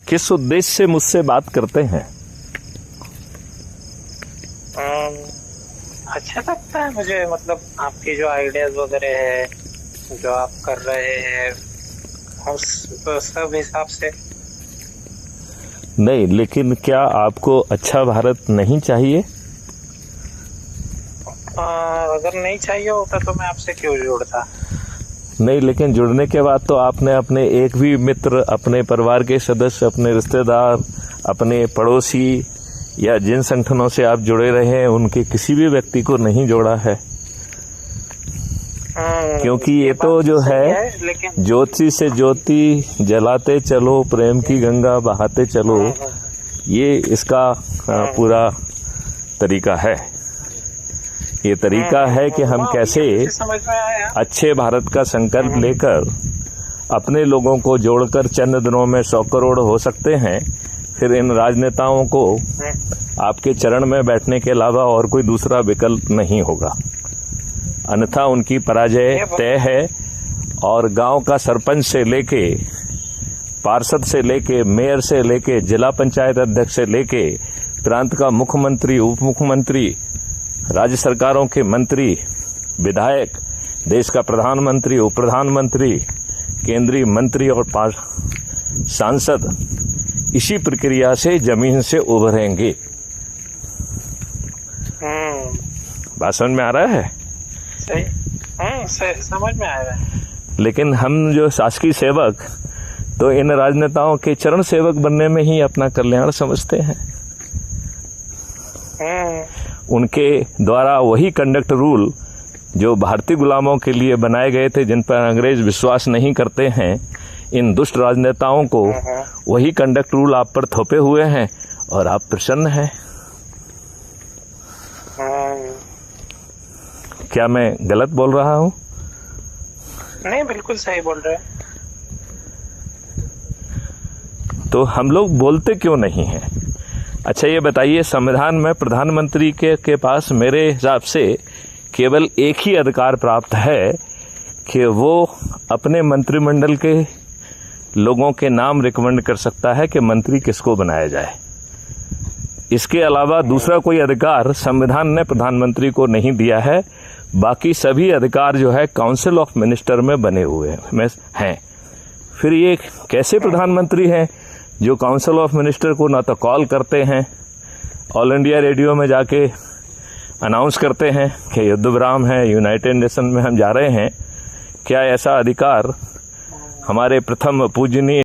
किस उद्देश्य से मुझसे बात करते हैं? अच्छा लगता है मुझे, मतलब आपकी जो आइडियाज वगैरह है जो आप कर रहे हैं उस सब हिसाब से। नहीं, लेकिन क्या आपको अच्छा भारत नहीं चाहिए? अगर नहीं चाहिए होता तो मैं आपसे क्यों जुड़ता। नहीं, लेकिन जुड़ने के बाद तो आपने अपने एक भी मित्र, अपने परिवार के सदस्य, अपने रिश्तेदार, अपने पड़ोसी या जिन संगठनों से आप जुड़े रहे हैं उनके किसी भी व्यक्ति को नहीं जोड़ा है। क्योंकि ये तो जो है ज्योति से ज्योति जलाते चलो, प्रेम की गंगा बहाते चलो, ये इसका पूरा तरीका है। ये तरीका है कि हम कैसे अच्छे भारत का संकल्प लेकर अपने लोगों को जोड़कर चंद दिनों में 100 करोड़ हो सकते हैं। फिर इन राजनेताओं को आपके चरण में बैठने के अलावा और कोई दूसरा विकल्प नहीं होगा, अन्यथा उनकी पराजय तय है। और गांव का सरपंच से लेके पार्षद से लेके मेयर से लेके जिला पंचायत अध्यक्ष से लेके प्रांत का मुख्यमंत्री, उप मुख्यमंत्री, राज्य सरकारों के मंत्री, विधायक, देश का प्रधानमंत्री, उप प्रधानमंत्री, केंद्रीय मंत्री और सांसद इसी प्रक्रिया से जमीन से उभरेंगे। बात समझ में आ रहा है? सही, समझ में आ रहा है। लेकिन हम जो शासकीय सेवक तो इन राजनेताओं के चरण सेवक बनने में ही अपना कल्याण समझते हैं। उनके द्वारा वही कंडक्ट रूल जो भारतीय गुलामों के लिए बनाए गए थे, जिन पर अंग्रेज विश्वास नहीं करते हैं, इन दुष्ट राजनेताओं को वही कंडक्ट रूल आप पर थोपे हुए हैं और आप प्रसन्न हैं। क्या मैं गलत बोल रहा हूं? नहीं, बिल्कुल सही बोल रहे हैं। तो हम लोग बोलते क्यों नहीं हैं? अच्छा, ये बताइए, संविधान में प्रधानमंत्री के पास मेरे हिसाब से केवल एक ही अधिकार प्राप्त है कि वो अपने मंत्रिमंडल के लोगों के नाम रिकमेंड कर सकता है कि मंत्री किसको बनाया जाए। इसके अलावा दूसरा कोई अधिकार संविधान ने प्रधानमंत्री को नहीं दिया है। बाकी सभी अधिकार जो है काउंसिल ऑफ मिनिस्टर में बने हुए हैं। फिर ये कैसे प्रधानमंत्री हैं जो काउंसिल ऑफ मिनिस्टर को ना तो कॉल करते हैं, ऑल इंडिया रेडियो में जाके अनाउंस करते हैं कि युद्ध विराम है, यूनाइटेड नेशन में हम जा रहे हैं। क्या ऐसा अधिकार हमारे प्रथम पूजनीय